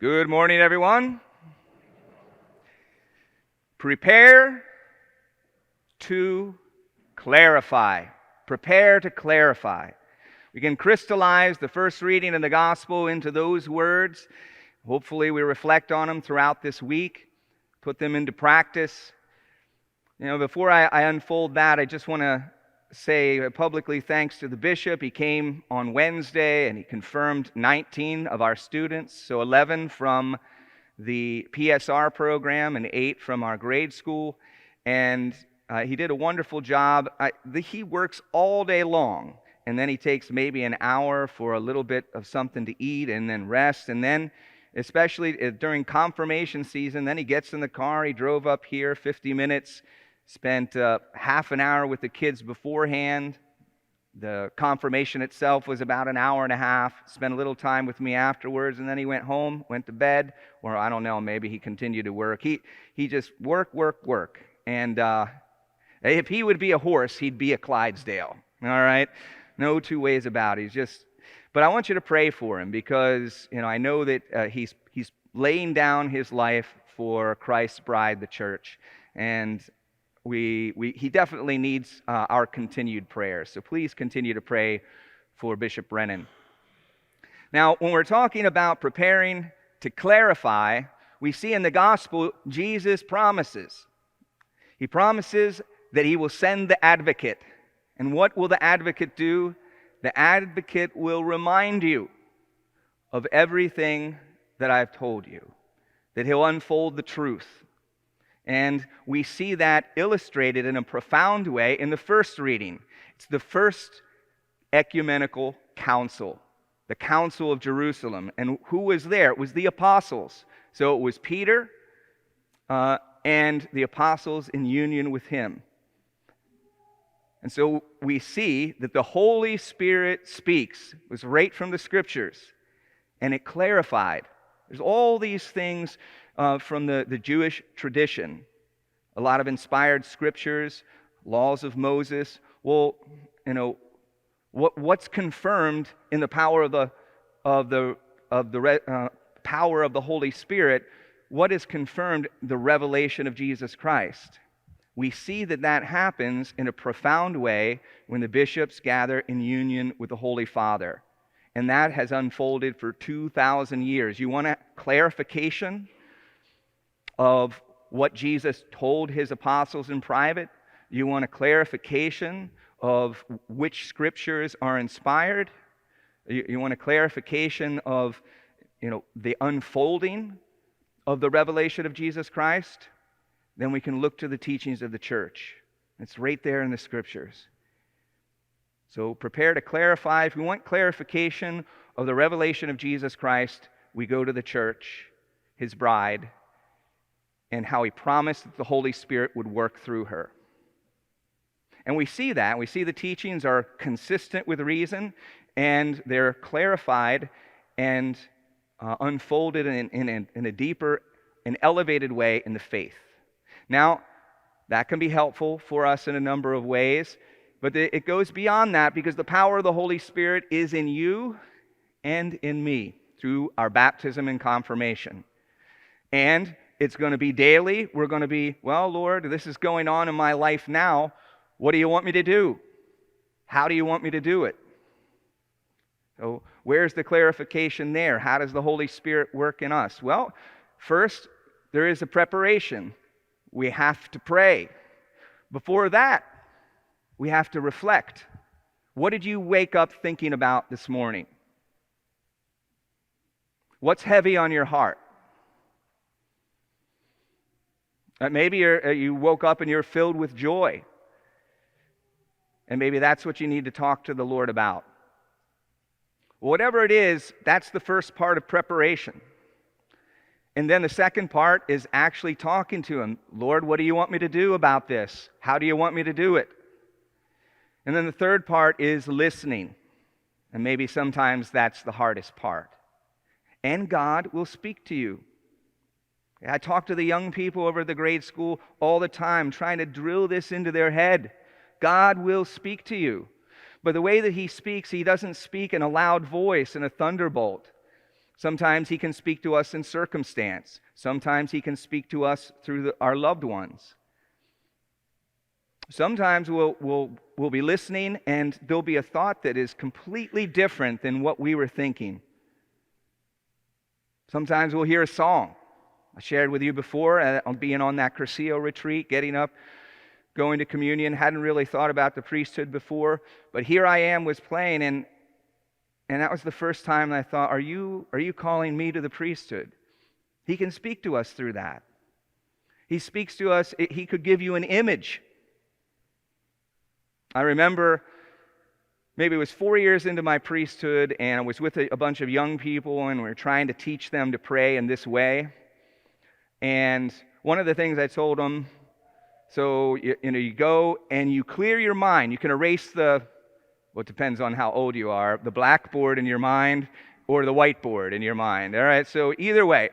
Good morning, everyone. Prepare to clarify. Prepare to clarify. We can crystallize the first reading in the gospel into those words. Hopefully, we reflect on them throughout this week, put them into practice. Before I unfold that, I just want to say publicly thanks to the bishop. He came on Wednesday and he confirmed 19 of our students, so 11 from the PSR program and 8 from our grade school. And he did a wonderful job. He works all day long, and then he takes maybe an hour for a little bit of something to eat and then rest. And then, especially during confirmation season, then he gets in the car. He drove up here 50 minutes. Spent half an hour with the kids beforehand. The confirmation itself was about an hour and a half. Spent a little time with me afterwards, and then he went home, went to bed, or I don't know, maybe he continued to work. He just work. And if he would be a horse, he'd be a Clydesdale. All right? No two ways about it. But I want you to pray for him because I know that he's laying down his life for Christ's bride, the church. And he definitely needs our continued prayers. So please continue to pray for Bishop Brennan. Now, when we're talking about preparing to clarify, we see in the gospel Jesus promises. He promises that he will send the advocate. And what will the advocate do? The advocate will remind you of everything that I've told you, that he'll unfold the truth. And we see that illustrated in a profound way in the first reading. It's the first ecumenical council, the Council of Jerusalem. And who was there? It was the apostles. So it was Peter and the apostles in union with him. And so we see that the Holy Spirit speaks. It was right from the Scriptures. And it clarified. There's all these things from the Jewish tradition. A lot of inspired scriptures, laws of Moses. Well, what's confirmed in the power of the power of the Holy Spirit? What is confirmed? The revelation of Jesus Christ. We see that happens in a profound way when the bishops gather in union with the Holy Father. And that has unfolded for 2,000 years. You want a clarification of what Jesus told his apostles in private? You want a clarification of which scriptures are inspired? You want a clarification of, the unfolding of the revelation of Jesus Christ? Then we can look to the teachings of the church. It's right there in the scriptures. So prepare to clarify. If we want clarification of the revelation of Jesus Christ, we go to the church, his bride, and how he promised that the Holy Spirit would work through her. And we see that. We see the teachings are consistent with reason, and they're clarified and unfolded in a deeper and elevated way in the faith. Now, that can be helpful for us in a number of ways, but it goes beyond that because the power of the Holy Spirit is in you and in me through our baptism and confirmation. And it's going to be daily. We're going to be, well, Lord, this is going on in my life now. What do you want me to do? How do you want me to do it? So where's the clarification there? How does the Holy Spirit work in us? Well, first, there is a preparation. We have to pray. Before that, we have to reflect. What did you wake up thinking about this morning? What's heavy on your heart? Maybe you woke up and you're filled with joy. And maybe that's what you need to talk to the Lord about. Whatever it is, that's the first part of preparation. And then the second part is actually talking to him. Lord, what do you want me to do about this? How do you want me to do it? And then the third part is listening. And maybe sometimes that's the hardest part. And God will speak to you. I talk to the young people over at the grade school all the time, trying to drill this into their head. God will speak to you. But the way that he speaks, he doesn't speak in a loud voice, in a thunderbolt. Sometimes he can speak to us in circumstance. Sometimes he can speak to us through our loved ones. Sometimes we'll be listening and there'll be a thought that is completely different than what we were thinking. Sometimes we'll hear a song. I shared with you before, being on that Cursillo retreat, getting up, going to communion, hadn't really thought about the priesthood before, but here I am was playing, and that was the first time I thought, are you calling me to the priesthood? He can speak to us through that. He speaks to us, he could give you an image. I remember maybe it was 4 years into my priesthood, and I was with a bunch of young people, and we were trying to teach them to pray in this way. And one of the things I told them, so you go and you clear your mind. You can erase well, it depends on how old you are, the blackboard in your mind or the whiteboard in your mind. All right, so either way,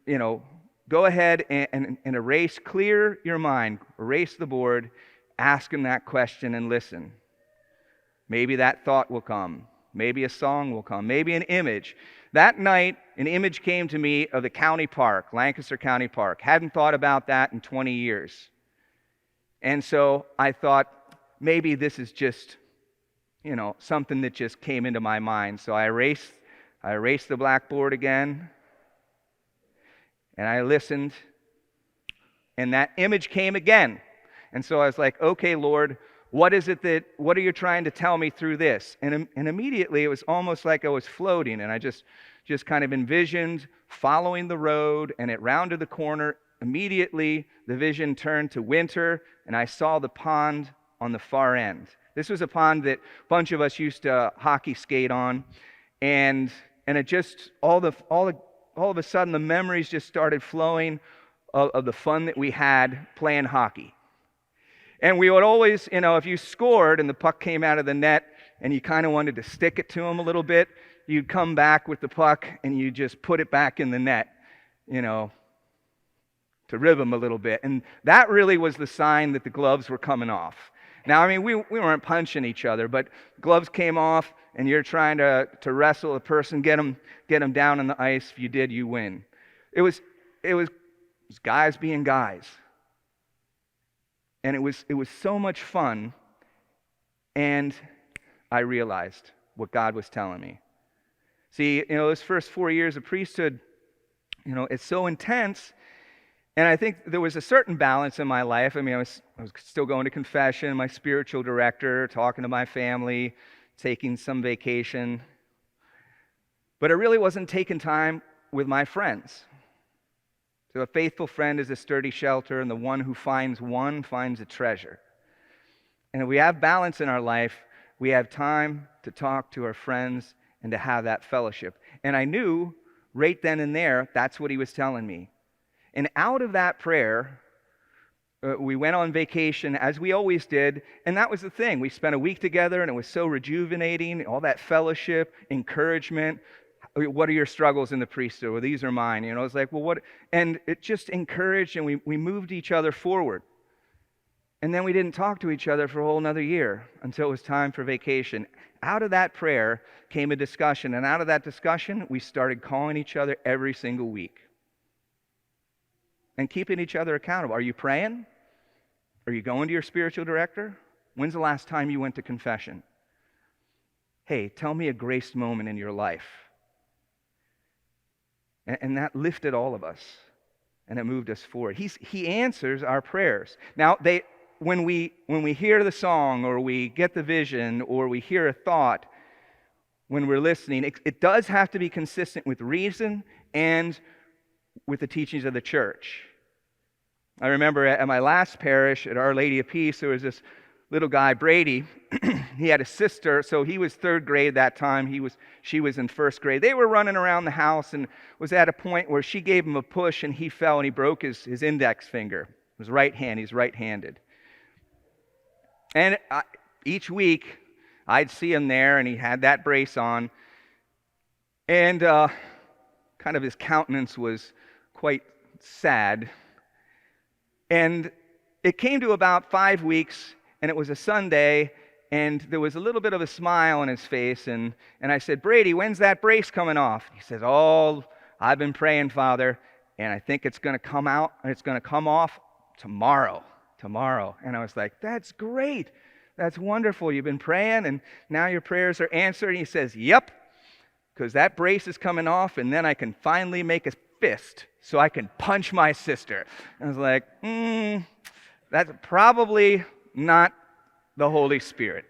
go ahead and erase, clear your mind, erase the board, ask him that question and listen. Maybe that thought will come. Maybe a song will come. Maybe an image. That night, an image came to me of the county park, Lancaster County Park. Hadn't thought about that in 20 years. And so I thought, maybe this is just, something that just came into my mind. So I erased the blackboard again, and I listened, and that image came again. And so I was like, okay, Lord, what are you trying to tell me through this? And immediately it was almost like I was floating, and I just kind of envisioned following the road, and it rounded the corner. Immediately the vision turned to winter, and I saw the pond on the far end. This was a pond that a bunch of us used to hockey skate on, and it just all of a sudden the memories just started flowing of the fun that we had playing hockey. And we would always, if you scored and the puck came out of the net and you kind of wanted to stick it to them a little bit, you'd come back with the puck and you just put it back in the net, to rib them a little bit. And that really was the sign that the gloves were coming off. Now, we weren't punching each other, but gloves came off and you're trying to wrestle a person, get them down on the ice. If you did, you win. It was guys being guys. And it was so much fun, and I realized what God was telling me. See, those first 4 years of priesthood, it's so intense, and I think there was a certain balance in my life. I was still going to confession, my spiritual director, talking to my family, taking some vacation, but I really wasn't taking time with my friends. So a faithful friend is a sturdy shelter, and the one who finds one finds a treasure. And if we have balance in our life, we have time to talk to our friends and to have that fellowship. And I knew right then and there, that's what he was telling me. And out of that prayer, we went on vacation, as we always did, and that was the thing. We spent a week together, and it was so rejuvenating, all that fellowship, encouragement. What are your struggles in the priesthood? Well, these are mine. It's like, well, what? And it just encouraged, and we moved each other forward. And then we didn't talk to each other for a whole another year until it was time for vacation. Out of that prayer came a discussion, and out of that discussion, we started calling each other every single week and keeping each other accountable. Are you praying? Are you going to your spiritual director? When's the last time you went to confession? Hey, tell me a grace moment in your life. And that lifted all of us, and it moved us forward. He answers our prayers. Now, when we hear the song, or we get the vision, or we hear a thought when we're listening, it does have to be consistent with reason and with the teachings of the church. I remember at my last parish, at Our Lady of Peace, there was this little guy, Brady. He had a sister, so he was third grade that time. She was in first grade. They were running around the house, and was at a point where she gave him a push, and he fell, and he broke his index finger. His right hand. He's right-handed. And each week, I'd see him there, and he had that brace on, and kind of his countenance was quite sad. And it came to about 5 weeks, and it was a Sunday, And there was a little bit of a smile on his face, and I said, Brady, when's that brace coming off? He says, oh, I've been praying, Father, and I think it's going to come out, and it's going to come off tomorrow. And I was like, that's great. That's wonderful. You've been praying, and now your prayers are answered. And he says, yep, because that brace is coming off, and then I can finally make a fist so I can punch my sister. And I was like, that's probably not the Holy Spirit.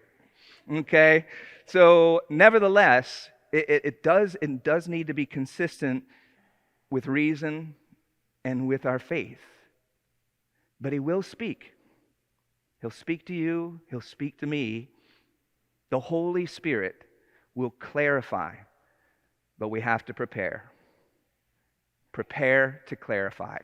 Okay? So, nevertheless, it does need to be consistent with reason and with our faith. But he will speak. He'll speak to you. He'll speak to me. The Holy Spirit will clarify, but we have to prepare. Prepare to clarify.